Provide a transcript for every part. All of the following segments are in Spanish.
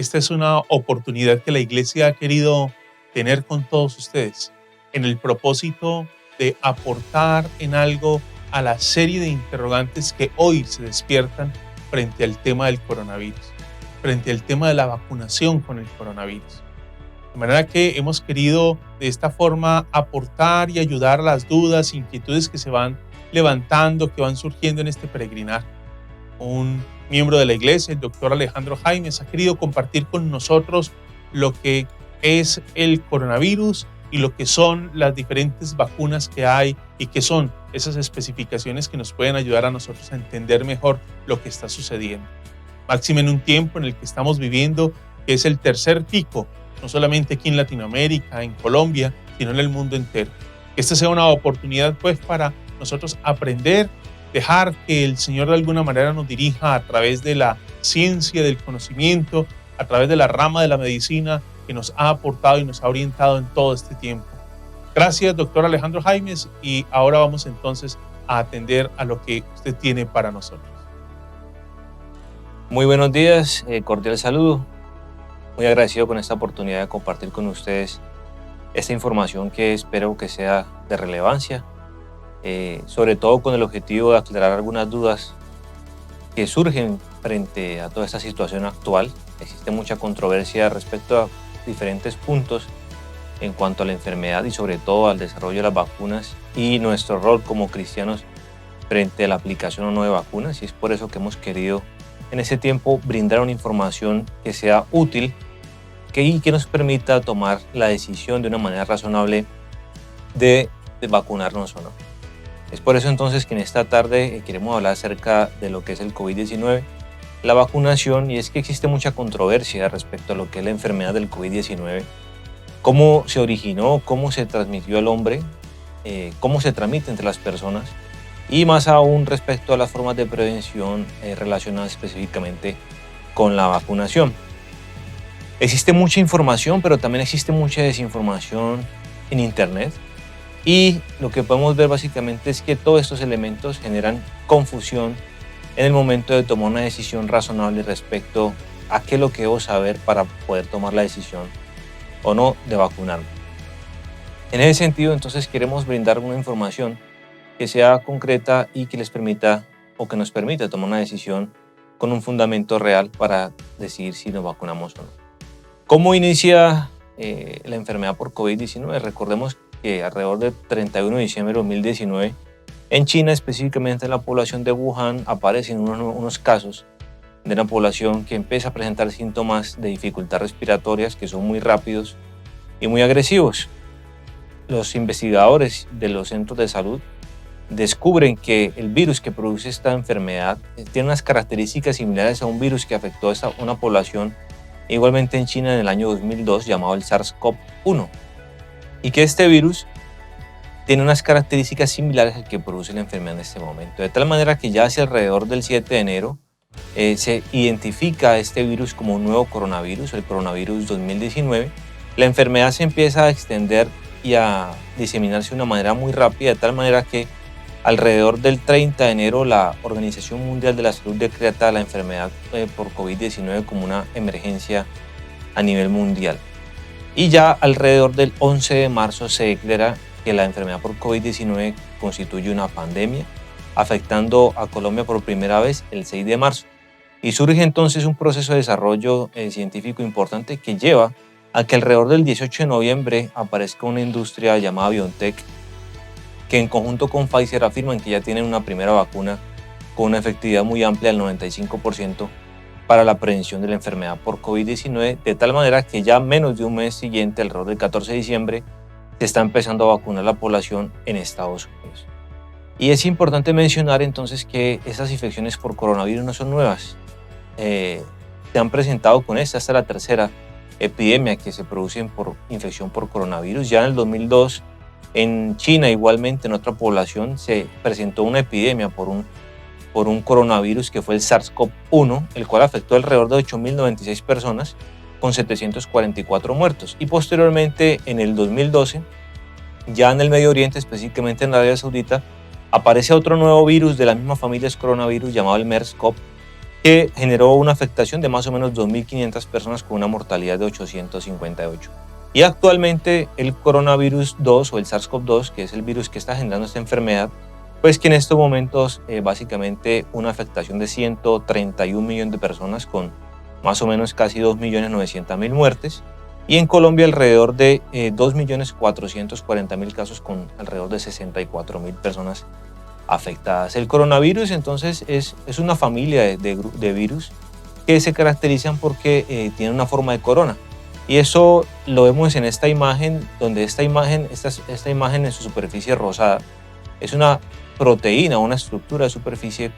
Esta es una oportunidad que la Iglesia ha querido tener con todos ustedes, en el propósito de aportar en algo a la serie de interrogantes que hoy se despiertan frente al tema del coronavirus, frente al tema de la vacunación con el coronavirus. De manera que hemos querido de esta forma aportar y ayudar a las dudas, inquietudes que se van levantando, que van surgiendo en este peregrinar. Un miembro de la Iglesia, el doctor Alejandro Jaimes, ha querido compartir con nosotros lo que es el coronavirus y lo que son las diferentes vacunas que hay y qué son esas especificaciones que nos pueden ayudar a nosotros a entender mejor lo que está sucediendo. Máxime en un tiempo en el que estamos viviendo, que es el tercer pico, no solamente aquí en Latinoamérica, en Colombia, sino en el mundo entero. Que esta sea una oportunidad pues para nosotros aprender, dejar que el Señor de alguna manera nos dirija a través de la ciencia, del conocimiento, a través de la rama de la medicina que nos ha aportado y nos ha orientado en todo este tiempo. Gracias, doctor Alejandro Jaimes, y ahora vamos entonces a atender a lo que usted tiene para nosotros. Muy buenos días, cordial saludo. Muy agradecido con esta oportunidad de compartir con ustedes esta información que espero que sea de relevancia, sobre todo con el objetivo de aclarar algunas dudas que surgen frente a toda esta situación actual. Existe mucha controversia respecto a diferentes puntos en cuanto a la enfermedad y sobre todo al desarrollo de las vacunas y nuestro rol como cristianos frente a la aplicación o no de vacunas, y es por eso que hemos querido en ese tiempo brindar una información que sea útil y que nos permita tomar la decisión de una manera razonable de vacunarnos o no. Es por eso entonces que en esta tarde queremos hablar acerca de lo que es el COVID-19, la vacunación, y es que existe mucha controversia respecto a lo que es la enfermedad del COVID-19, cómo se originó, cómo se transmitió al hombre, cómo se transmite entre las personas y más aún respecto a las formas de prevención relacionadas específicamente con la vacunación. Existe mucha información, pero también existe mucha desinformación en Internet, y lo que podemos ver básicamente es que todos estos elementos generan confusión en el momento de tomar una decisión razonable respecto a qué es lo que debo saber para poder tomar la decisión o no de vacunarme. En ese sentido, entonces queremos brindar una información que sea concreta y que les permita o que nos permita tomar una decisión con un fundamento real para decidir si nos vacunamos o no. ¿Cómo inicia la enfermedad por COVID-19? Recordemos que alrededor del 31 de diciembre de 2019, en China, específicamente en la población de Wuhan, aparecen unos casos de una población que empieza a presentar síntomas de dificultad respiratorias que son muy rápidos y muy agresivos. Los investigadores de los centros de salud descubren que el virus que produce esta enfermedad tiene unas características similares a un virus que afectó a una población igualmente en China en el año 2002, llamado el SARS-CoV-1, y que este virus tiene unas características similares al que produce la enfermedad en este momento, de tal manera que ya hacia alrededor del 7 de enero se identifica este virus como un nuevo coronavirus, el coronavirus 2019. La enfermedad se empieza a extender y a diseminarse de una manera muy rápida, de tal manera que alrededor del 30 de enero la Organización Mundial de la Salud decreta la enfermedad por COVID-19 como una emergencia a nivel mundial. Y ya alrededor del 11 de marzo se declara que la enfermedad por COVID-19 constituye una pandemia, afectando a Colombia por primera vez el 6 de marzo. Y surge entonces un proceso de desarrollo científico importante que lleva a que alrededor del 18 de noviembre aparezca una industria llamada BioNTech, que en conjunto con Pfizer afirman que ya tienen una primera vacuna con una efectividad muy amplia del 95% para la prevención de la enfermedad por COVID-19, de tal manera que ya menos de un mes siguiente, alrededor del 14 de diciembre, se está empezando a vacunar la población en Estados Unidos. Y es importante mencionar entonces que estas infecciones por coronavirus no son nuevas. Se han presentado con esta es la tercera epidemia que se produce por infección por coronavirus. Ya en el 2002, en China, igualmente en otra población, se presentó una epidemia por un coronavirus que fue el SARS-CoV-1, el cual afectó alrededor de 8.096 personas con 744 muertos. Y posteriormente, en el 2012, ya en el Medio Oriente, específicamente en Arabia Saudita, aparece otro nuevo virus de la misma familia, es coronavirus, llamado el MERS-CoV, que generó una afectación de más o menos 2.500 personas con una mortalidad de 858. Y actualmente el coronavirus 2 o el SARS-CoV-2, que es el virus que está generando esta enfermedad, pues que en estos momentos básicamente una afectación de 131 millones de personas con más o menos casi 2.900.000 muertes, y en Colombia alrededor de 2.440.000 casos con alrededor de 64.000 personas afectadas. El coronavirus entonces es una familia de virus que se caracterizan porque tienen una forma de corona, y eso lo vemos en esta imagen, donde esta imagen en su superficie rosada es una proteína, una estructura de superficie,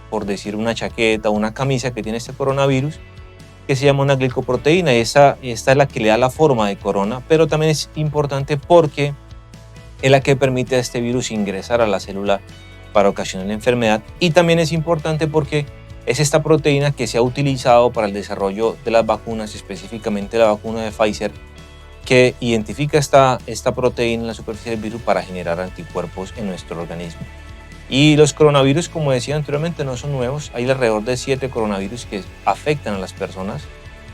por decir una chaqueta o una camisa que tiene este coronavirus, que se llama una glicoproteína, y esta es la que le da la forma de corona, pero también es importante porque es la que permite a este virus ingresar a la célula para ocasionar la enfermedad, y también es importante porque es esta proteína que se ha utilizado para el desarrollo de las vacunas, específicamente la vacuna de Pfizer, que identifica esta proteína en la superficie del virus para generar anticuerpos en nuestro organismo. Y los coronavirus, como decía anteriormente, no son nuevos. Hay alrededor de 7 coronavirus que afectan a las personas.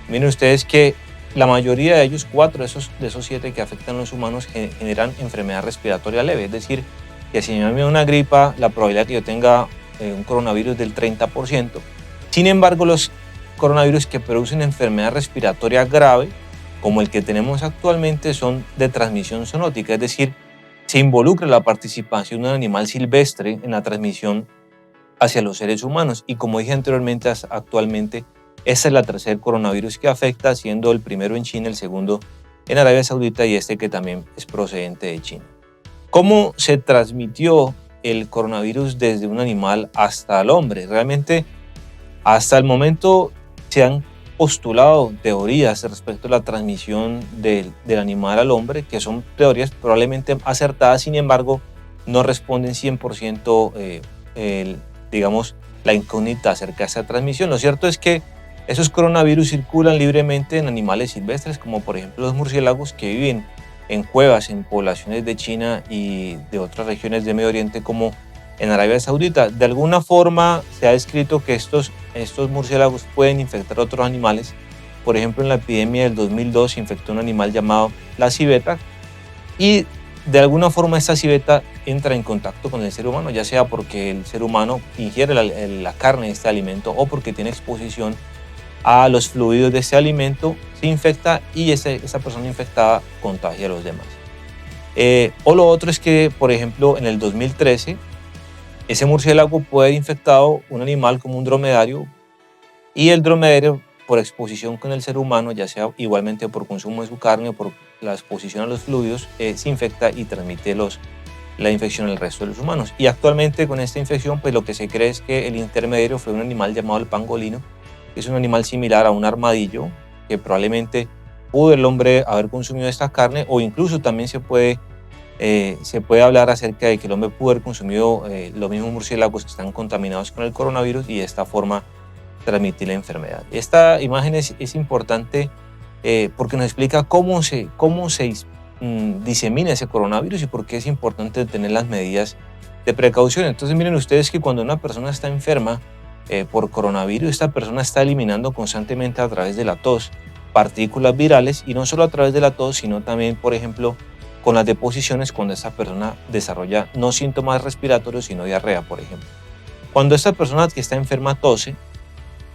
Miren ustedes que la mayoría de ellos, 4 de esos 7 que afectan a los humanos, generan enfermedad respiratoria leve. Es decir, que si me da una gripa, la probabilidad que yo tenga un coronavirus es del 30%. Sin embargo, los coronavirus que producen enfermedad respiratoria grave, como el que tenemos actualmente, son de transmisión zoonótica, es decir, se involucra la participación de un animal silvestre en la transmisión hacia los seres humanos. Y como dije anteriormente, actualmente esta es la tercer coronavirus que afecta, siendo el primero en China, el segundo en Arabia Saudita y este que también es procedente de China. ¿Cómo se transmitió el coronavirus desde un animal hasta el hombre? Realmente hasta el momento se han postulado teorías respecto a la transmisión del animal al hombre, que son teorías probablemente acertadas. Sin embargo, no responden 100% digamos, la incógnita acerca de esa transmisión. Lo cierto es que esos coronavirus circulan libremente en animales silvestres, como por ejemplo los murciélagos, que viven en cuevas en poblaciones de China y de otras regiones de Medio Oriente, como en Arabia Saudita. De alguna forma se ha descrito que estos murciélagos pueden infectar a otros animales. Por ejemplo, en la epidemia del 2002 se infectó un animal llamado la civeta, y de alguna forma esta civeta entra en contacto con el ser humano, ya sea porque el ser humano ingiere la carne de este alimento o porque tiene exposición a los fluidos de este alimento, se infecta y esa persona infectada contagia a los demás. O lo otro es que, por ejemplo, en el 2013, ese murciélago puede haber infectado un animal como un dromedario, y el dromedario, por exposición con el ser humano, ya sea igualmente por consumo de su carne o por la exposición a los fluidos, se infecta y transmite la infección al resto de los humanos. Y actualmente con esta infección, pues lo que se cree es que el intermediario fue un animal llamado el pangolino, que es un animal similar a un armadillo, que probablemente pudo el hombre haber consumido esta carne, o incluso también se puede hablar acerca de que el hombre pudo haber consumido los mismos murciélagos que están contaminados con el coronavirus y de esta forma transmitir la enfermedad. Esta imagen es importante porque nos explica cómo se disemina ese coronavirus y por qué es importante tener las medidas de precaución. Entonces miren ustedes que cuando una persona está enferma por coronavirus, esta persona está eliminando constantemente a través de la tos partículas virales, y no solo a través de la tos, sino también, por ejemplo, con las deposiciones, cuando esta persona desarrolla no síntomas respiratorios, sino diarrea, por ejemplo. Cuando esta persona que está enferma tose,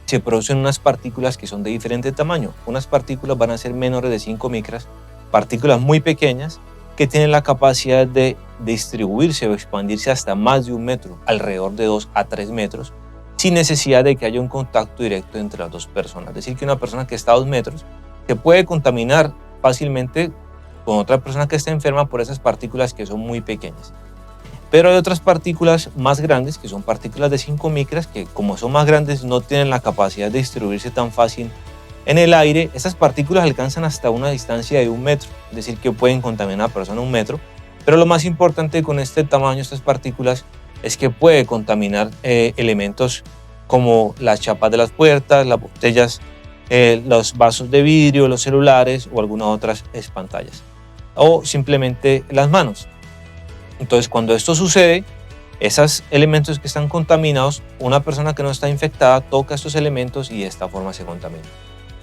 se producen unas partículas que son de diferente tamaño. Unas partículas van a ser menores de 5 micras, partículas muy pequeñas que tienen la capacidad de distribuirse o expandirse hasta más de 1 metro, alrededor de 2 a 3 metros, sin necesidad de que haya un contacto directo entre las dos personas. Es decir, que una persona que está a 2 metros se puede contaminar fácilmente con otra persona que está enferma por esas partículas que son muy pequeñas. Pero hay otras partículas más grandes, que son partículas de 5 micras, que como son más grandes no tienen la capacidad de distribuirse tan fácil en el aire. Esas partículas alcanzan hasta una distancia de 1 metro, es decir, que pueden contaminar a una persona 1 metro. Pero lo más importante con este tamaño, estas partículas, es que puede contaminar elementos como las chapas de las puertas, las botellas, los vasos de vidrio, los celulares o algunas otras pantallas, o simplemente las manos. Entonces, cuando esto sucede, Esos elementos que están contaminados, una persona que no está infectada toca estos elementos y de esta forma se contamina.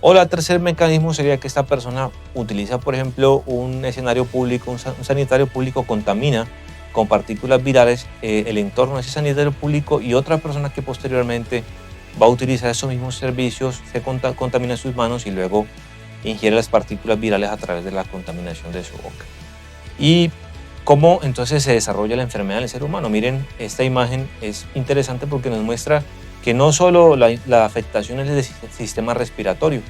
O el tercer mecanismo sería que esta persona utiliza, por ejemplo, un escenario público, un sanitario público, contamina con partículas virales el entorno de ese sanitario público, y otra persona que posteriormente va a utilizar esos mismos servicios se contamina sus manos y luego ingiere las partículas virales a través de la contaminación de su boca. ¿Y cómo entonces se desarrolla la enfermedad en el ser humano? Miren, esta imagen es interesante porque nos muestra que no solo la afectación es del sistema respiratorio,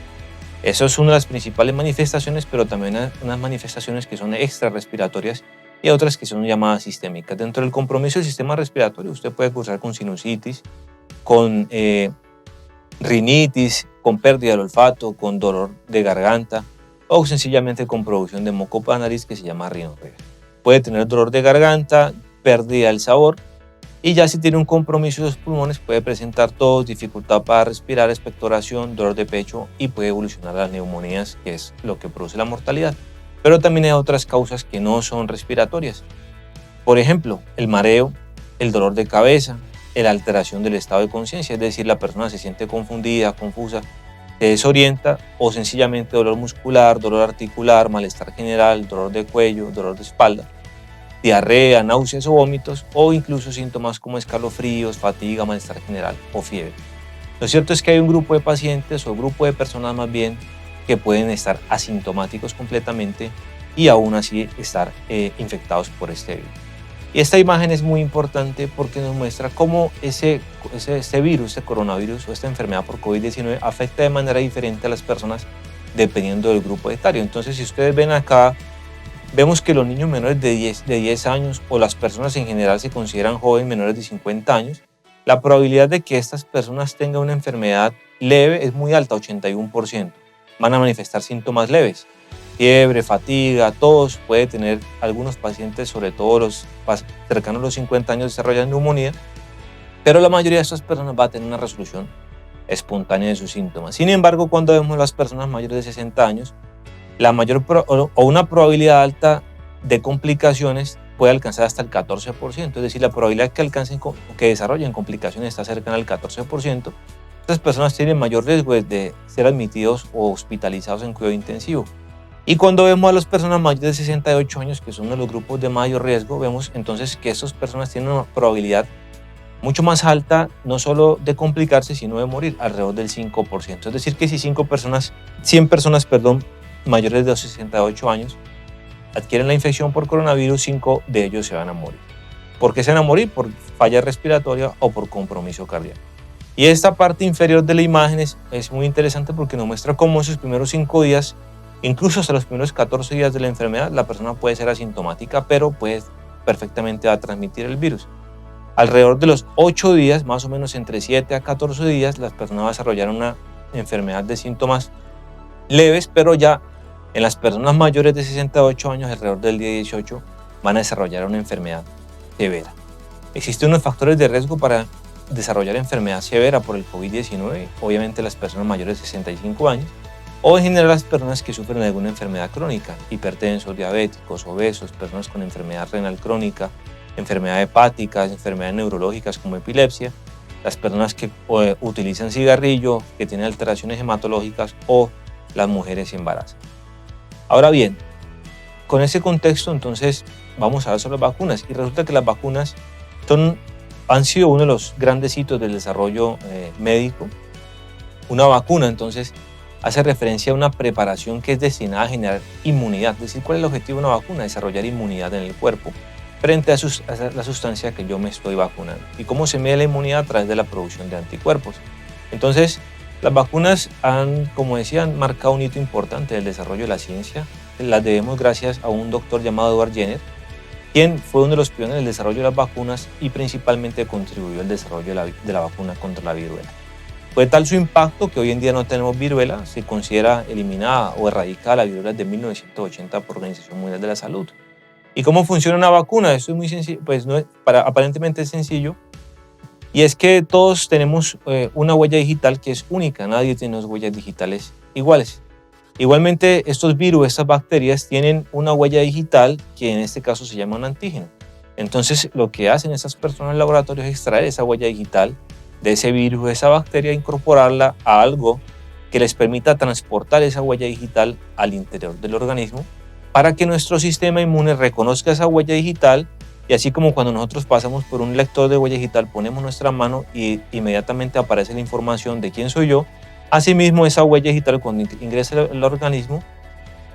eso es una de las principales manifestaciones, pero también unas manifestaciones que son extrarrespiratorias y otras que son llamadas sistémicas. Dentro del compromiso del sistema respiratorio, usted puede cursar con sinusitis, con rinitis, con pérdida del olfato, con dolor de garganta o sencillamente con producción de moco por la nariz que se llama rinorrea. Puede tener dolor de garganta, pérdida del sabor, y ya si tiene un compromiso de los pulmones puede presentar tos, dificultad para respirar, expectoración, dolor de pecho y puede evolucionar a las neumonías, que es lo que produce la mortalidad. Pero también hay otras causas que no son respiratorias. Por ejemplo, el mareo, el dolor de cabeza, la alteración del estado de conciencia, es decir, la persona se siente confundida, confusa, se desorienta, o sencillamente dolor muscular, dolor articular, malestar general, dolor de cuello, dolor de espalda, diarrea, náuseas o vómitos, o incluso síntomas como escalofríos, fatiga, malestar general o fiebre. Lo cierto es que hay un grupo de pacientes o grupo de personas más bien que pueden estar asintomáticos completamente y aún así estar infectados por este virus. Y esta imagen es muy importante porque nos muestra cómo este virus, este coronavirus o esta enfermedad por COVID-19 afecta de manera diferente a las personas dependiendo del grupo etario. Entonces, si ustedes ven acá, vemos que los niños menores de 10 años o las personas en general se consideran jóvenes menores de 50 años, la probabilidad de que estas personas tengan una enfermedad leve es muy alta, 81%. Van a manifestar síntomas leves, fiebre, fatiga, tos. Puede tener algunos pacientes, sobre todo los cercanos a los 50 años, desarrollan neumonía, pero la mayoría de estas personas va a tener una resolución espontánea de sus síntomas. Sin embargo, cuando vemos las personas mayores de 60 años, la mayor o una probabilidad alta de complicaciones puede alcanzar hasta el 14%, es decir, la probabilidad que desarrollen complicaciones está cercana al 14%. Estas personas tienen mayor riesgo de ser admitidos o hospitalizados en cuidado intensivo. Y cuando vemos a las personas mayores de 68 años, que son uno de los grupos de mayor riesgo, vemos entonces que estas personas tienen una probabilidad mucho más alta, no solo de complicarse, sino de morir, alrededor del 5%. Es decir, que si 100 personas, mayores de 68 años adquieren la infección por coronavirus, 5 de ellos se van a morir. ¿Por qué se van a morir? Por falla respiratoria o por compromiso cardíaco. Y esta parte inferior de la imagen es muy interesante porque nos muestra cómo esos primeros 5 días, incluso hasta los primeros 14 días de la enfermedad, la persona puede ser asintomática, pero puede perfectamente a transmitir el virus. Alrededor de los 8 días, más o menos entre 7 a 14 días, las personas van a desarrollar una enfermedad de síntomas leves, pero ya en las personas mayores de 68 años, alrededor del día 18, van a desarrollar una enfermedad severa. Existen unos factores de riesgo para desarrollar enfermedad severa por el COVID-19, obviamente las personas mayores de 65 años, o en general las personas que sufren de alguna enfermedad crónica, hipertensos, diabéticos, obesos, personas con enfermedad renal crónica, enfermedades hepáticas, enfermedades neurológicas como epilepsia, las personas que utilizan cigarrillo, que tienen alteraciones hematológicas o las mujeres embarazadas. Ahora bien, con ese contexto entonces vamos a ver sobre las vacunas, y resulta que las vacunas han sido uno de los grandes hitos del desarrollo médico. Una vacuna entonces hace referencia a una preparación que es destinada a generar inmunidad. Es decir, ¿cuál es el objetivo de una vacuna? Desarrollar inmunidad en el cuerpo frente a la sustancia que yo me estoy vacunando. ¿Y cómo se mide la inmunidad? A través de la producción de anticuerpos. Entonces, las vacunas han, como decían, marcado un hito importante del desarrollo de la ciencia. Las debemos gracias a un doctor llamado Edward Jenner, quien fue uno de los pioneros del desarrollo de las vacunas y principalmente contribuyó al desarrollo de la vacuna contra la viruela. Fue tal su impacto que hoy en día no tenemos viruela, se considera eliminada o erradicada la viruela desde 1980 por la Organización Mundial de la Salud. ¿Y cómo funciona una vacuna? Esto es muy sencillo, pues aparentemente es sencillo. Y es que todos tenemos una huella digital que es única, nadie tiene dos huellas digitales iguales. Igualmente, estos virus, estas bacterias tienen una huella digital que en este caso se llama un antígeno. Entonces, lo que hacen esas personas en el laboratorio es extraer esa huella digital de ese virus, de esa bacteria, e incorporarla a algo que les permita transportar esa huella digital al interior del organismo para que nuestro sistema inmune reconozca esa huella digital, y así como cuando nosotros pasamos por un lector de huella digital, ponemos nuestra mano y inmediatamente aparece la información de quién soy yo. Asimismo, esa huella digital, cuando ingresa al organismo,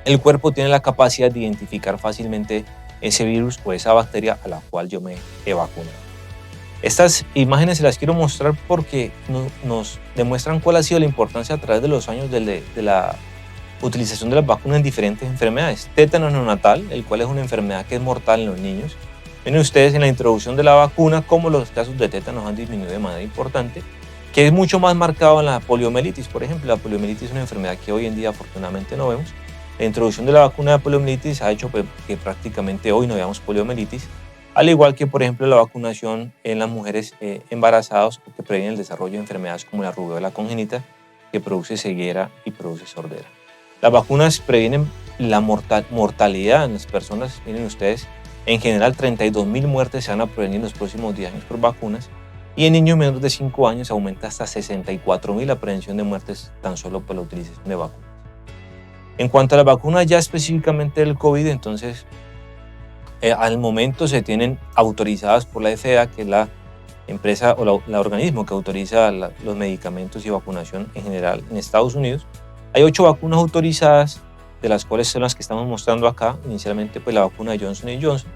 el cuerpo tiene la capacidad de identificar fácilmente ese virus o esa bacteria a la cual yo me he vacunado. Estas imágenes se las quiero mostrar porque nos demuestran cuál ha sido la importancia a través de los años de la utilización de las vacunas en diferentes enfermedades. Tétano neonatal, el cual es una enfermedad que es mortal en los niños. Ven ustedes en la introducción de la vacuna cómo los casos de tétanos han disminuido de manera importante, que es mucho más marcado en la poliomielitis. Por ejemplo, la poliomielitis es una enfermedad que hoy en día afortunadamente no vemos. La introducción de la vacuna de poliomielitis ha hecho que prácticamente hoy no veamos poliomielitis, al igual que, por ejemplo, la vacunación en las mujeres embarazadas que previene el desarrollo de enfermedades como la rubéola congénita, que produce ceguera y produce sordera. Las vacunas previenen la mortalidad en las personas. Miren ustedes, en general 32.000 muertes se van a prevenir en los próximos 10 años por vacunas, y en niños menores de 5 años aumenta hasta 64.000 la prevención de muertes tan solo por la utilización de vacunas. En cuanto a las vacunas ya específicamente del COVID, entonces al momento se tienen autorizadas por la FDA, que es la empresa o el organismo que autoriza los medicamentos y vacunación en general en Estados Unidos. Hay 8 vacunas autorizadas, de las cuales son las que estamos mostrando acá. Inicialmente pues la vacuna de Johnson & Johnson,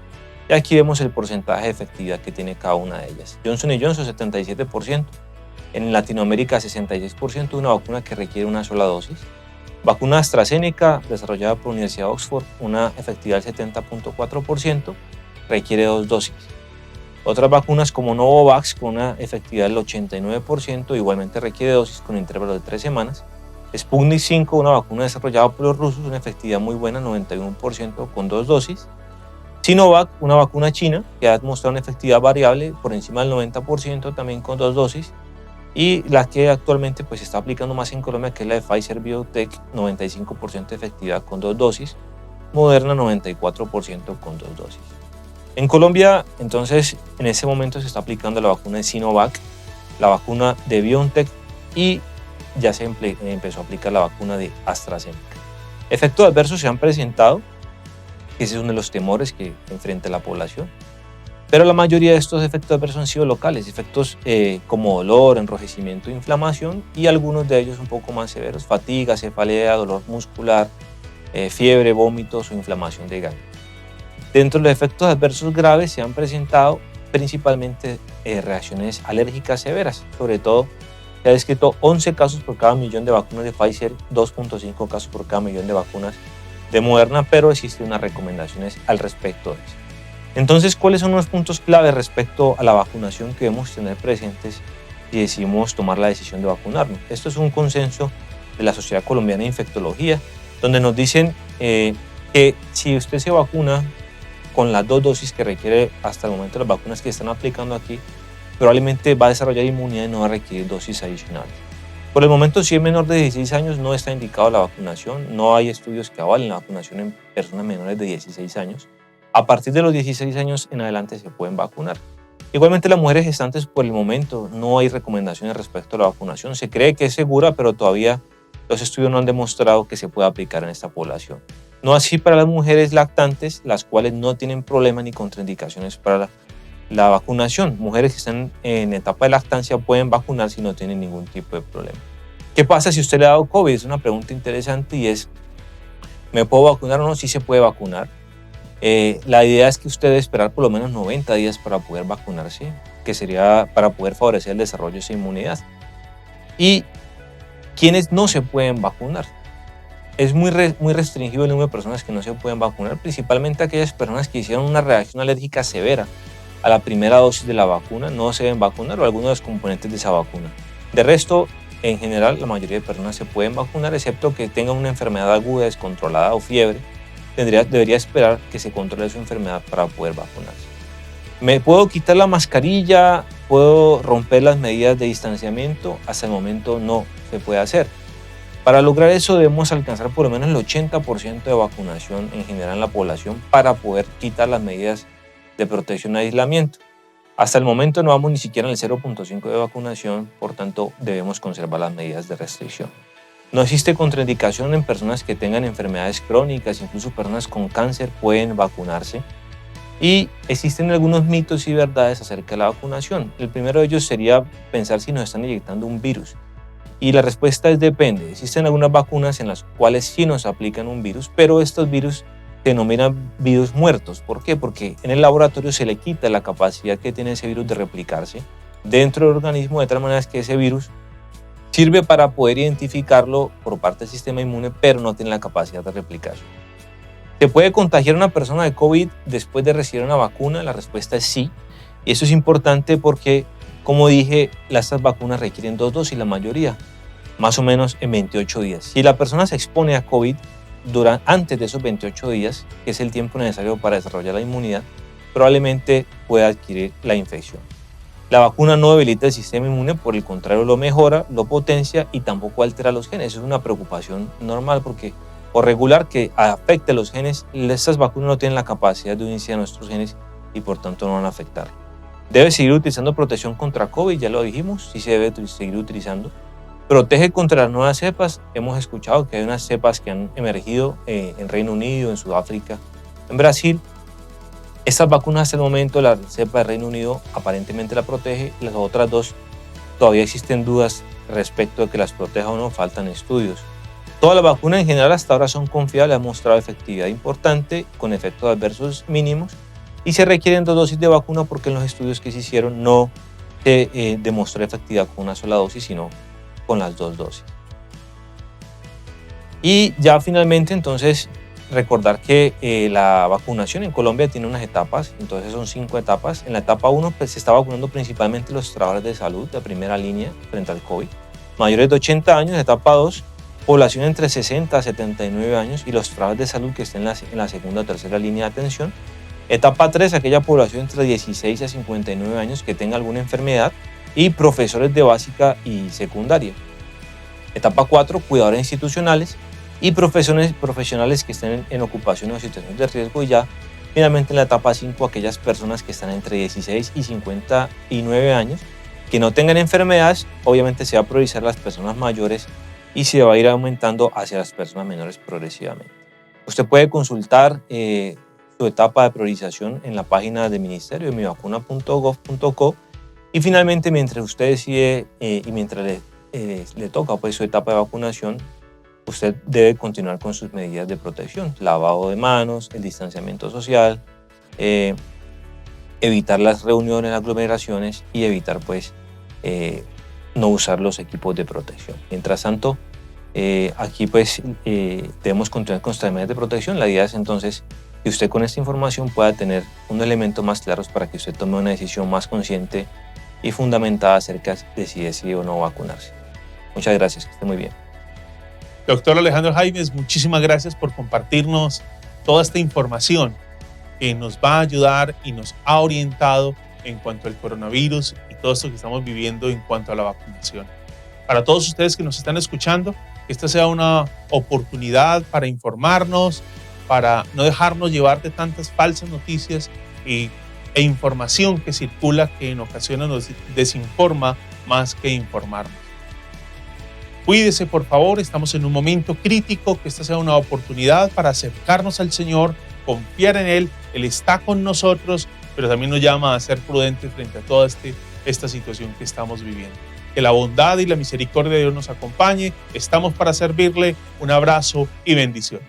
y aquí vemos el porcentaje de efectividad que tiene cada una de ellas. Johnson & Johnson 77%, en Latinoamérica 66%, una vacuna que requiere una sola dosis. Vacuna AstraZeneca, desarrollada por la Universidad de Oxford, una efectividad del 70.4%, requiere 2 dosis. Otras vacunas como Novavax, con una efectividad del 89%, igualmente requiere dosis con intervalo de 3 semanas. Sputnik 5, una vacuna desarrollada por los rusos, una efectividad muy buena, 91%, con 2 dosis. Sinovac, una vacuna china, que ha demostrado una efectividad variable por encima del 90%, también con 2 dosis. Y la que actualmente pues, se está aplicando más en Colombia, que es la de Pfizer BioNTech, 95% de efectividad con 2 dosis. Moderna, 94% con 2 dosis. En Colombia, entonces, en ese momento se está aplicando la vacuna de Sinovac, la vacuna de BioNTech, y ya se empezó a aplicar la vacuna de AstraZeneca. Efectos adversos se han presentado, ese es uno de los temores que enfrenta la población, pero la mayoría de estos efectos adversos han sido locales, efectos como dolor, enrojecimiento, inflamación, y algunos de ellos un poco más severos: fatiga, cefalea, dolor muscular, fiebre, vómitos o inflamación de ganglios. Dentro de los efectos adversos graves se han presentado principalmente reacciones alérgicas severas. Sobre todo se ha descrito 11 casos por cada millón de vacunas de Pfizer, 2.5 casos por cada millón de vacunas de Moderna, pero existen unas recomendaciones al respecto de eso. Entonces, ¿cuáles son los puntos clave respecto a la vacunación que debemos tener presentes si decidimos tomar la decisión de vacunarnos? Esto es un consenso de la Sociedad Colombiana de Infectología, donde nos dicen que si usted se vacuna con las 2 dosis que requiere hasta el momento las vacunas que están aplicando aquí, probablemente va a desarrollar inmunidad y no va a requerir dosis adicionales. Por el momento, si es menor de 16 años, no está indicado la vacunación. No hay estudios que avalen la vacunación en personas menores de 16 años. A partir de los 16 años en adelante se pueden vacunar. Igualmente, las mujeres gestantes, por el momento no hay recomendaciones respecto a la vacunación. Se cree que es segura, pero todavía los estudios no han demostrado que se pueda aplicar en esta población. No así para las mujeres lactantes, las cuales no tienen problemas ni contraindicaciones para la vacunación. Mujeres que están en etapa de lactancia pueden vacunar si no tienen ningún tipo de problema. ¿Qué pasa si usted le ha dado COVID? Es una pregunta interesante, y es, ¿me puedo vacunar o no? Sí se puede vacunar. La idea es que usted debe esperar por lo menos 90 días para poder vacunarse, que sería para poder favorecer el desarrollo de esa inmunidad. ¿Y quiénes no se pueden vacunar? Es muy restringido el número de personas que no se pueden vacunar, principalmente aquellas personas que hicieron una reacción alérgica severa a la primera dosis de la vacuna. No se deben vacunar, o algunos de los componentes de esa vacuna. De resto, en general, la mayoría de personas se pueden vacunar, excepto que tengan una enfermedad aguda, descontrolada o fiebre. Debería esperar que se controle su enfermedad para poder vacunarse. ¿Me puedo quitar la mascarilla? ¿Puedo romper las medidas de distanciamiento? Hasta el momento no se puede hacer. Para lograr eso debemos alcanzar por lo menos el 80% de vacunación en general en la población para poder quitar las medidas de protección y aislamiento. Hasta el momento no vamos ni siquiera en el 0.5 de vacunación, por tanto debemos conservar las medidas de restricción. No existe contraindicación en personas que tengan enfermedades crónicas, incluso personas con cáncer pueden vacunarse. Y existen algunos mitos y verdades acerca de la vacunación. El primero de ellos sería pensar si nos están inyectando un virus. Y la respuesta es depende. Existen algunas vacunas en las cuales sí nos aplican un virus, pero estos virus se denominan virus muertos. ¿Por qué? Porque en el laboratorio se le quita la capacidad que tiene ese virus de replicarse dentro del organismo, de tal manera que ese virus sirve para poder identificarlo por parte del sistema inmune, pero no tiene la capacidad de replicarse. ¿Se puede contagiar una persona de COVID después de recibir una vacuna? La respuesta es sí. Y eso es importante porque, como dije, estas vacunas requieren 2 dosis, la mayoría, más o menos en 28 días. Si la persona se expone a COVID antes de esos 28 días, que es el tiempo necesario para desarrollar la inmunidad, probablemente pueda adquirir la infección. La vacuna no debilita el sistema inmune, por el contrario lo mejora, lo potencia y tampoco altera los genes. Eso es una preocupación normal porque por regular que afecte los genes, estas vacunas no tienen la capacidad de unirse a nuestros genes y por tanto no van a afectar. Debe seguir utilizando protección contra COVID, ya lo dijimos, sí se debe seguir utilizando. Protege contra las nuevas cepas. Hemos escuchado que hay unas cepas que han emergido en Reino Unido, en Sudáfrica, en Brasil. Estas vacunas hasta el momento, la cepa de Reino Unido aparentemente la protege, las otras 2 todavía existen dudas respecto de que las proteja o no, faltan estudios. Todas las vacunas en general hasta ahora son confiables, han mostrado efectividad importante con efectos adversos mínimos y se requieren 2 dosis de vacuna porque en los estudios que se hicieron no se demostró efectividad con una sola dosis, sino con las 2 dosis. Y ya finalmente entonces recordar que la vacunación en Colombia tiene unas etapas, entonces son 5 etapas. En la etapa 1 pues, se está vacunando principalmente los trabajadores de salud de primera línea frente al COVID, mayores de 80 años, etapa 2, población entre 60 a 79 años y los trabajadores de salud que estén en la segunda o tercera línea de atención. Etapa 3, aquella población entre 16 a 59 años que tenga alguna enfermedad y profesores de básica y secundaria. Etapa 4, cuidadores institucionales y profesionales que estén en ocupaciones o situaciones de riesgo. Y ya finalmente en la etapa 5, aquellas personas que están entre 16 y 59 años que no tengan enfermedades. Obviamente se va a priorizar las personas mayores y se va a ir aumentando hacia las personas menores progresivamente. Usted puede consultar su etapa de priorización en la página del ministerio de mivacuna.gov.co y finalmente mientras usted decide y mientras le toca pues, su etapa de vacunación, usted debe continuar con sus medidas de protección, lavado de manos, el distanciamiento social, evitar las reuniones, aglomeraciones y evitar pues no usar los equipos de protección. Mientras tanto, aquí pues debemos continuar con nuestras medidas de protección. La idea es entonces que usted con esta información pueda tener unos elementos más claros para que usted tome una decisión más consciente y fundamentada acerca de si decide o no vacunarse. Muchas gracias, que esté muy bien. Doctor Alejandro Jaimes, muchísimas gracias por compartirnos toda esta información que nos va a ayudar y nos ha orientado en cuanto al coronavirus y todo esto que estamos viviendo en cuanto a la vacunación. Para todos ustedes que nos están escuchando, que esta sea una oportunidad para informarnos, para no dejarnos llevar de tantas falsas noticias e información que circula que en ocasiones nos desinforma más que informarnos. Cuídese, por favor, estamos en un momento crítico, que esta sea una oportunidad para acercarnos al Señor, confiar en Él está con nosotros, pero también nos llama a ser prudentes frente a toda esta situación que estamos viviendo. Que la bondad y la misericordia de Dios nos acompañe, estamos para servirle, un abrazo y bendiciones.